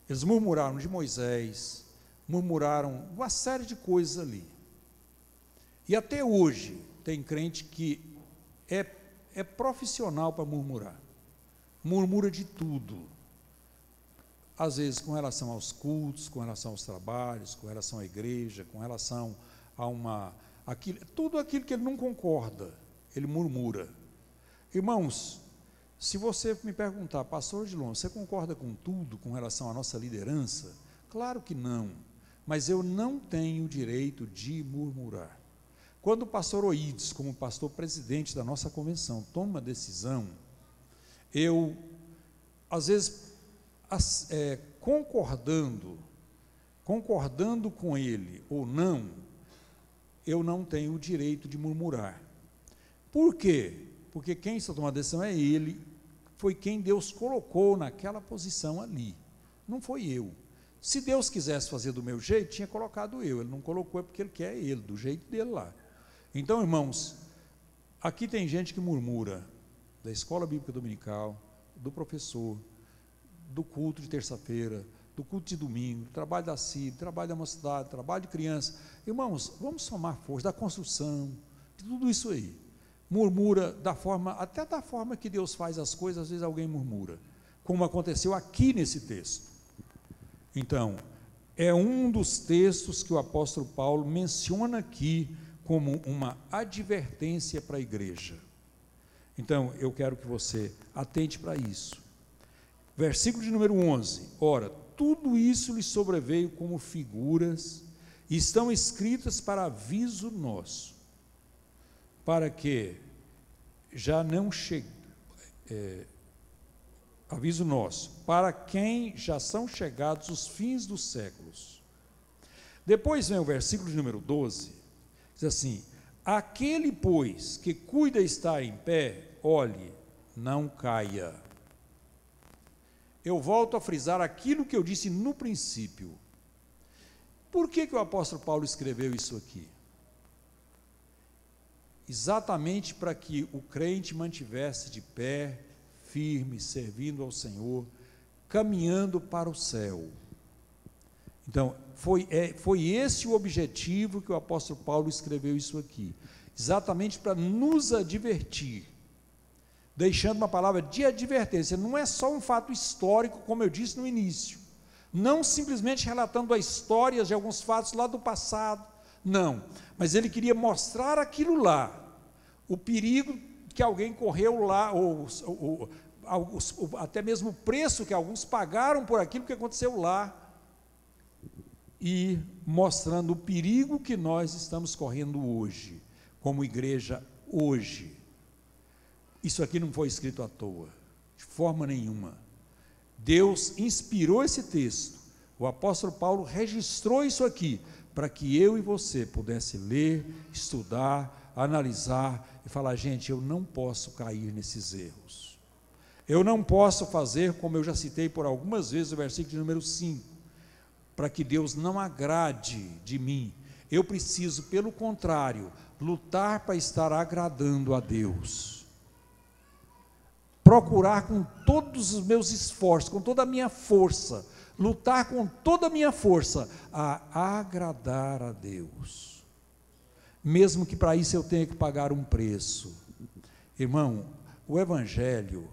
Eles murmuraram de Moisés, murmuraram uma série de coisas ali. E até hoje tem crente que é profissional para murmurar, murmura de tudo, às vezes com relação aos cultos, com relação aos trabalhos, com relação à igreja, com relação a tudo aquilo que ele não concorda, ele murmura. Irmãos, se você me perguntar, pastor Odilon, você concorda com tudo com relação à nossa liderança? Claro que não, mas eu não tenho o direito de murmurar. Quando o pastor Oídes, como pastor presidente da nossa convenção, toma uma decisão, eu, às vezes, concordando com ele ou não, eu não tenho o direito de murmurar. Por quê? Porque quem está tomando a decisão é ele, foi quem Deus colocou naquela posição ali, não foi eu. Se Deus quisesse fazer do meu jeito, tinha colocado eu, ele não colocou, é porque ele quer ele, do jeito dele lá. Então, irmãos, aqui tem gente que murmura da escola bíblica dominical, do professor, do culto de terça-feira, do culto de domingo, do trabalho da CIB, trabalho da mocidade, trabalho de criança. Irmãos, vamos somar força, da construção, de tudo isso aí. Murmura até da forma que Deus faz as coisas, às vezes alguém murmura, como aconteceu aqui nesse texto. Então, é um dos textos que o apóstolo Paulo menciona aqui como uma advertência para a igreja. Então, eu quero que você atente para isso. Versículo de número 11, ora, tudo isso lhe sobreveio como figuras, e estão escritas para aviso nosso, para que já não chegue, aviso nosso, para quem já são chegados os fins dos séculos. Depois vem o versículo de número 12, diz assim: aquele, pois, que cuida estar em pé, olhe, não caia. Eu volto a frisar aquilo que eu disse no princípio. Por que o apóstolo Paulo escreveu isso aqui? Exatamente para que o crente mantivesse de pé, firme, servindo ao Senhor, caminhando para o céu. Então, foi esse o objetivo que o apóstolo Paulo escreveu isso aqui, exatamente para nos advertir, deixando uma palavra de advertência. Não é só um fato histórico, como eu disse no início, não simplesmente relatando a história de alguns fatos lá do passado, não, mas ele queria mostrar aquilo lá, o perigo que alguém correu lá, ou até mesmo o preço que alguns pagaram por aquilo que aconteceu lá, e mostrando o perigo que nós estamos correndo hoje, como igreja hoje. Isso aqui não foi escrito à toa, de forma nenhuma. Deus inspirou esse texto, o apóstolo Paulo registrou isso aqui, para que eu e você pudesse ler, estudar, analisar e falar: gente, eu não posso cair nesses erros. Eu não posso fazer, como eu já citei por algumas vezes, o versículo de número 5, para que Deus não agrade de mim. Eu preciso, pelo contrário, lutar para estar agradando a Deus. Procurar com todos os meus esforços, com toda a minha força, lutar com toda a minha força a agradar a Deus, mesmo que para isso eu tenha que pagar um preço. Irmão, o Evangelho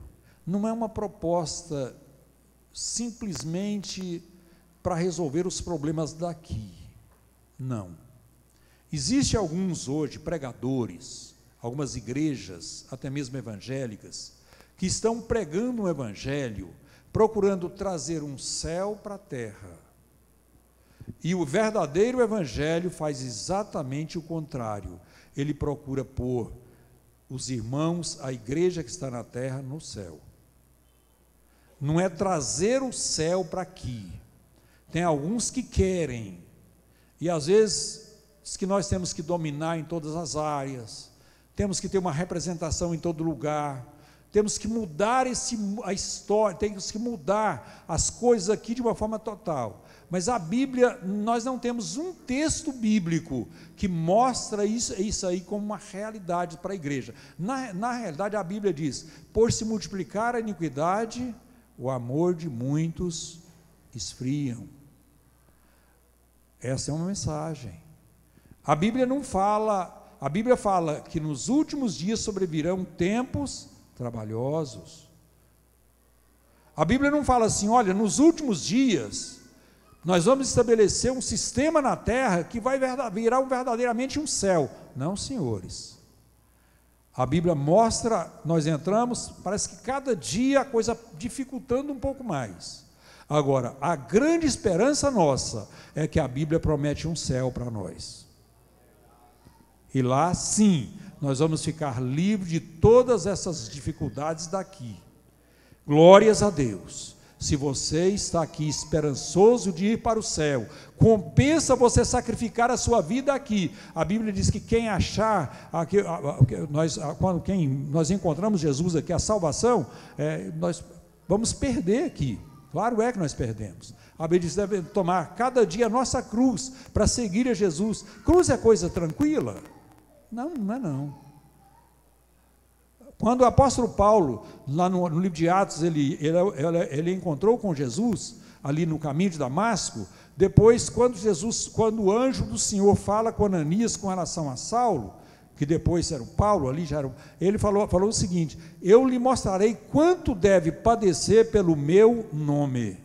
não é uma proposta simplesmente para resolver os problemas daqui, não. Existem alguns hoje pregadores, algumas igrejas, até mesmo evangélicas, que estão pregando um evangelho, procurando trazer um céu para a terra. E o verdadeiro evangelho faz exatamente o contrário. Ele procura pôr os irmãos, a igreja que está na terra, no céu. Não é trazer o céu para aqui. Tem alguns que querem, e às vezes diz que nós temos que dominar em todas as áreas, temos que ter uma representação em todo lugar, temos que mudar a história, temos que mudar as coisas aqui de uma forma total. Mas a Bíblia, nós não temos um texto bíblico que mostra isso aí como uma realidade para a igreja. Na realidade, a Bíblia diz: por se multiplicar a iniquidade, o amor de muitos esfriam. Essa é uma mensagem. A Bíblia não fala, a Bíblia fala que nos últimos dias sobrevirão tempos trabalhosos. A Bíblia não fala assim: olha, nos últimos dias nós vamos estabelecer um sistema na terra que vai virar verdadeiramente um céu. Não, senhores. A Bíblia mostra, nós entramos, parece que cada dia a coisa dificultando um pouco mais. Agora, a grande esperança nossa é que a Bíblia promete um céu para nós. E lá, sim, nós vamos ficar livres de todas essas dificuldades daqui. Glórias a Deus. Se você está aqui esperançoso de ir para o céu, compensa você sacrificar a sua vida aqui. A Bíblia diz que quem achar, quando nós encontramos Jesus aqui, a salvação, nós vamos perder aqui. Claro é que nós perdemos. A Bíblia diz que deve tomar cada dia a nossa cruz para seguir a Jesus. Cruz é coisa tranquila? Não, não é não. Quando o apóstolo Paulo, lá no livro de Atos, ele encontrou com Jesus, ali no caminho de Damasco, depois, quando o anjo do Senhor fala com Ananias com relação a Saulo, que depois era o Paulo, ali já era, ele falou o seguinte: eu lhe mostrarei quanto deve padecer pelo meu nome.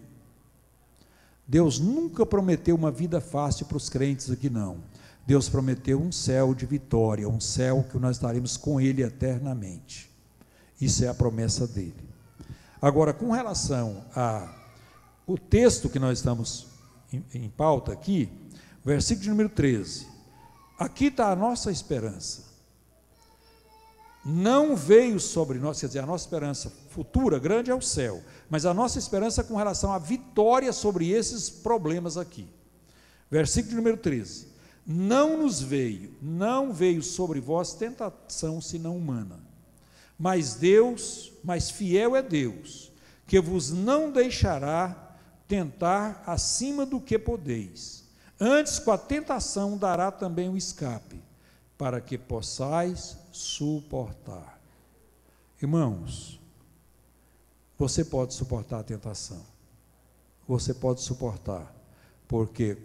Deus nunca prometeu uma vida fácil para os crentes aqui, não. Deus prometeu um céu de vitória, um céu que nós estaremos com Ele eternamente. Isso é a promessa dele. Agora, com relação ao texto que nós estamos em pauta aqui, versículo de número 13, aqui está a nossa esperança. Não veio sobre nós, quer dizer, a nossa esperança futura, grande é o céu, mas a nossa esperança com relação à vitória sobre esses problemas aqui. Versículo de número 13. Não veio sobre vós tentação senão humana, mas fiel é Deus, que vos não deixará tentar acima do que podeis, antes com a tentação dará também o escape, para que possais suportar. Irmãos, você pode suportar a tentação, você pode suportar, porque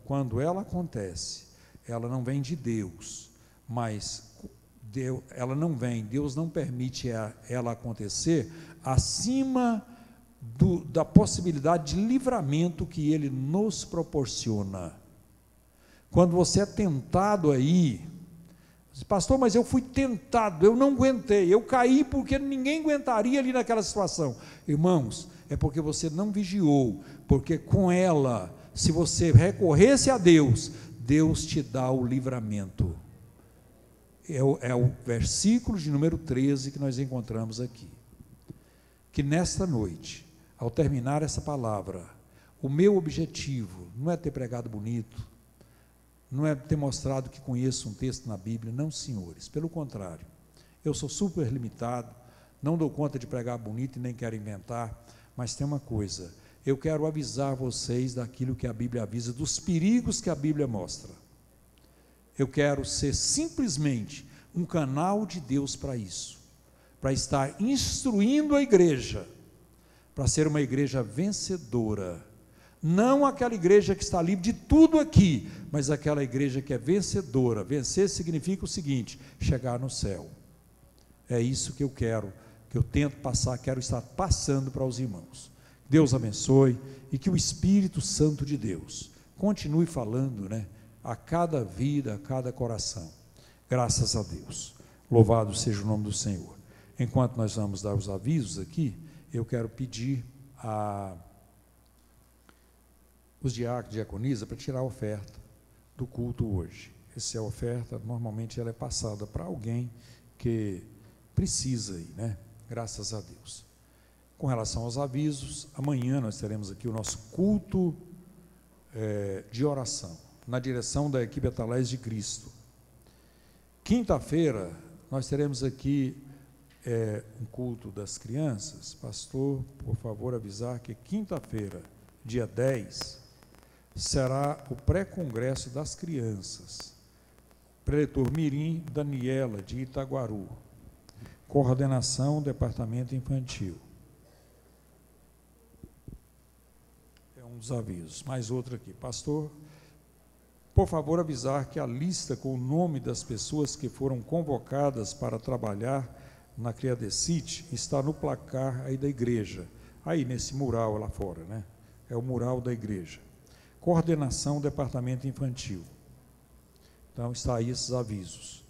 quando ela acontece, ela não vem de Deus, mas Deus não permite ela acontecer acima da possibilidade de livramento que Ele nos proporciona. Quando você é tentado aí, pastor, mas eu fui tentado, eu não aguentei, eu caí porque ninguém aguentaria ali naquela situação. Irmãos, é porque você não vigiou, porque com ela, se você recorresse a Deus, Deus te dá o livramento. É o versículo de número 13 que nós encontramos aqui. Que nesta noite, ao terminar essa palavra, o meu objetivo não é ter pregado bonito, não é ter mostrado que conheço um texto na Bíblia, não, senhores, pelo contrário, eu sou super limitado, não dou conta de pregar bonito e nem quero inventar, mas tem uma coisa: eu quero avisar vocês daquilo que a Bíblia avisa, dos perigos que a Bíblia mostra. Eu quero ser simplesmente um canal de Deus para isso, para estar instruindo a igreja, para ser uma igreja vencedora, Não aquela igreja que está livre de tudo aqui, mas aquela igreja que é vencedora. Vencer significa o seguinte: chegar no céu. É isso que eu quero, que eu tento passar, quero estar passando para os irmãos. Deus abençoe e que o Espírito Santo de Deus continue falando, né, a cada vida, a cada coração. Graças a Deus. Louvado seja o nome do Senhor. Enquanto nós vamos dar os avisos aqui, eu quero pedir os diáconos e diaconisa para tirar a oferta do culto hoje. Essa é a oferta, normalmente ela é passada para alguém que precisa aí, né? Graças a Deus. Com relação aos avisos, amanhã nós teremos aqui o nosso culto de oração, na direção da equipe Atalaias de Cristo. Quinta-feira, nós teremos aqui um culto das crianças. Pastor, por favor, avisar que quinta-feira, dia 10, será o pré-congresso das crianças. Preletor Mirim Daniela, de Itaguaru. Coordenação, Departamento Infantil. É um dos avisos. Mais outro aqui. Pastor, por favor, avisar que a lista com o nome das pessoas que foram convocadas para trabalhar na Criadecite está no placar aí da igreja. Aí, nesse mural lá fora, né? É o mural da igreja. Coordenação, Departamento Infantil. Então, está aí esses avisos.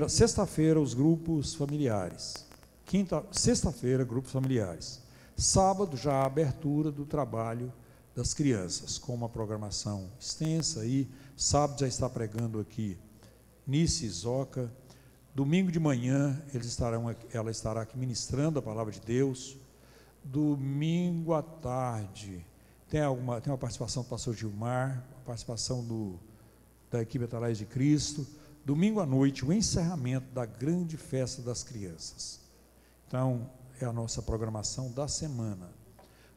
Sexta-feira, os grupos familiares. Sexta-feira, grupos familiares. Sábado, já a abertura do trabalho das crianças, com uma programação extensa aí. Sábado já está pregando aqui Nice e Zoca. Domingo de manhã, ela estará aqui ministrando a palavra de Deus. Domingo à tarde, tem uma participação do pastor Gilmar, a participação da equipe Atalaias de Cristo. Domingo à noite, o encerramento da grande festa das crianças. Então, é a nossa programação da semana.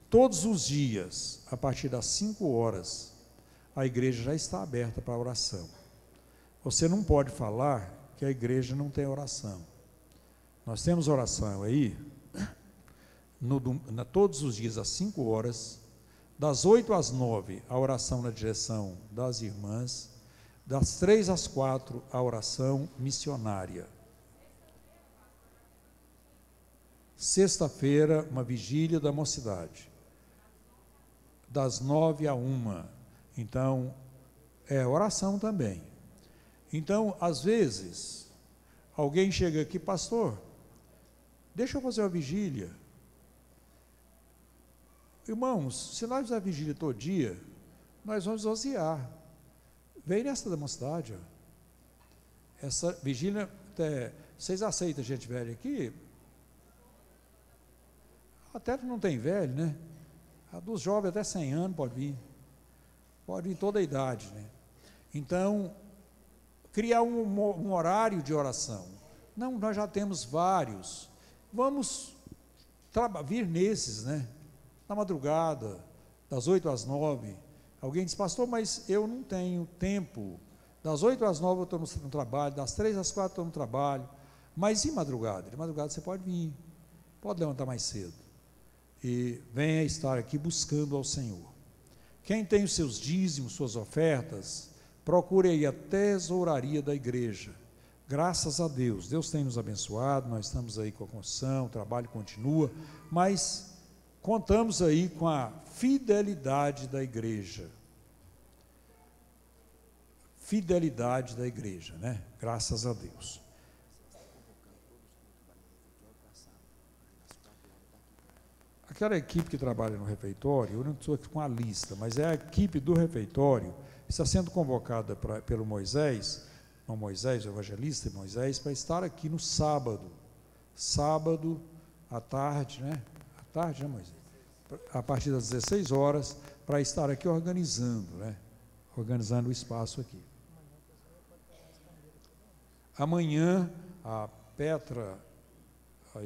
Todos os dias, a partir das 5 horas, a igreja já está aberta para a oração. Você não pode falar que a igreja não tem oração. Nós temos oração aí, todos os dias às 5 horas, das 8 às 9, a oração na direção das irmãs, das 3 às 4, a oração missionária. Sexta-feira, uma vigília da mocidade, das 9 à 1, então, oração também. Então, às vezes, alguém chega aqui, pastor, deixa eu fazer uma vigília. Irmãos, se nós fizermos vigília todo dia, nós vamos esvaziar. Vem nessa da mocidade, ó. Essa vigília, vocês aceitam gente velha aqui? Até que não tem velho, né? A dos jovens até 100 anos pode vir toda a idade, né? Então, criar um horário de oração. Não, nós já temos vários. Vamos vir nesses, né? Na madrugada, das 8 às 9. Alguém diz, pastor, mas eu não tenho tempo. Das 8 às 9 eu estou no trabalho, das 3 às 4 estou no trabalho. Mas e madrugada? De madrugada você pode vir, pode levantar mais cedo. E venha estar aqui buscando ao Senhor. Quem tem os seus dízimos, suas ofertas, procure aí a tesouraria da igreja. Graças a Deus, Deus tem nos abençoado, nós estamos aí com a construção, o trabalho continua, mas contamos aí com a fidelidade da igreja. Fidelidade da igreja, né? Graças a Deus. Aquela equipe que trabalha no refeitório, eu não estou aqui com a lista, mas é a equipe do refeitório, está sendo convocada pelo Moisés, o evangelista Moisés, para estar aqui no sábado à tarde, né? À tarde, né, Moisés? A partir das 16 horas, para estar aqui organizando, né? Organizando o espaço aqui. Amanhã, a Petra, o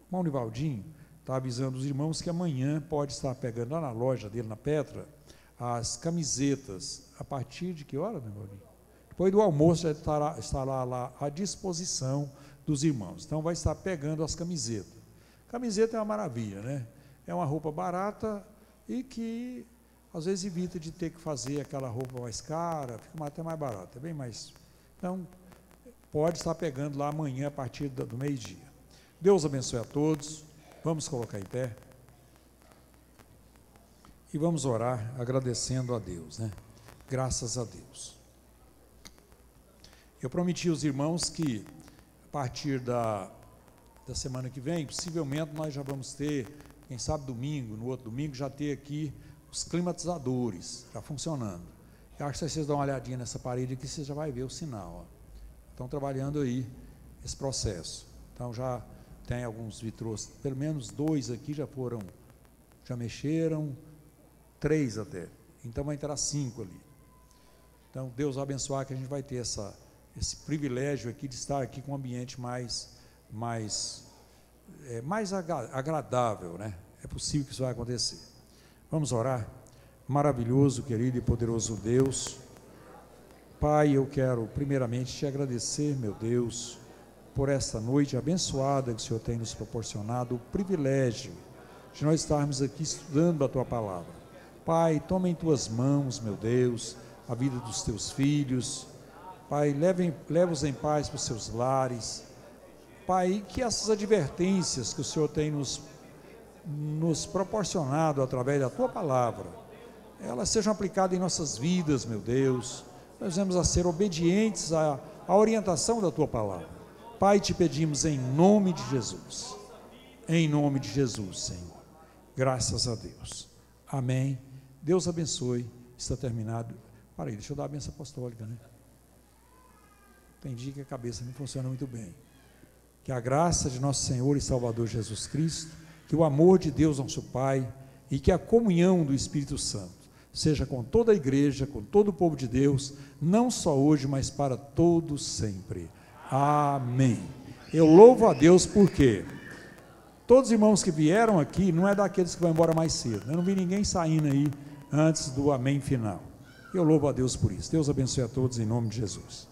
Maunivaldinho está avisando os irmãos que amanhã pode estar pegando lá na loja dele, na Petra, as camisetas. A partir de que hora, né, Maunivaldinho? Depois do almoço já estará lá à disposição dos irmãos. Então vai estar pegando as camisetas. Camiseta é uma maravilha, né? é uma roupa barata e que às vezes evita de ter que fazer aquela roupa mais cara, fica até mais barata, é bem mais. Então, pode estar pegando lá amanhã a partir do meio-dia. Deus abençoe a todos. Vamos colocar em pé e vamos orar agradecendo a Deus, né? Graças a Deus. Eu prometi aos irmãos que a partir da semana que vem, possivelmente nós já vamos ter, quem sabe domingo, no outro domingo, já ter aqui os climatizadores já funcionando. Eu acho que se vocês dão uma olhadinha nessa parede aqui, você já vai ver o sinal. Ó. Estão trabalhando aí esse processo. Então já tem alguns vitrôs, pelo menos 2 aqui já mexeram, 3 até. Então vai entrar 5 ali. Então Deus abençoar que a gente vai ter esse privilégio aqui de estar aqui com um ambiente mais agradável, né? É possível que isso vai acontecer. Vamos orar? Maravilhoso, querido e poderoso Deus. Pai, eu quero primeiramente te agradecer, meu Deus, por esta noite abençoada que o Senhor tem nos proporcionado, o privilégio de nós estarmos aqui estudando a Tua Palavra. Pai, toma em Tuas mãos, meu Deus, a vida dos Teus filhos. Pai, leva-os em paz para os seus lares. Pai, que essas advertências que o Senhor tem nos proporcionado através da Tua Palavra, elas sejam aplicadas em nossas vidas, meu Deus. Nós vamos a ser obedientes à orientação da Tua Palavra. Pai, te pedimos em nome de Jesus. Em nome de Jesus, Senhor. Graças a Deus. Amém. Deus abençoe. Está terminado. Para aí, deixa eu dar a bênção apostólica, né? Entendi que a cabeça não funciona muito bem. Que a graça de nosso Senhor e Salvador Jesus Cristo, que o amor de Deus nosso Pai e que a comunhão do Espírito Santo seja com toda a igreja, com todo o povo de Deus, não só hoje, mas para todos sempre. Amém. Eu louvo a Deus porque todos os irmãos que vieram aqui não é daqueles que vão embora mais cedo. Eu não vi ninguém saindo aí antes do amém final. Eu louvo a Deus por isso. Deus abençoe a todos em nome de Jesus.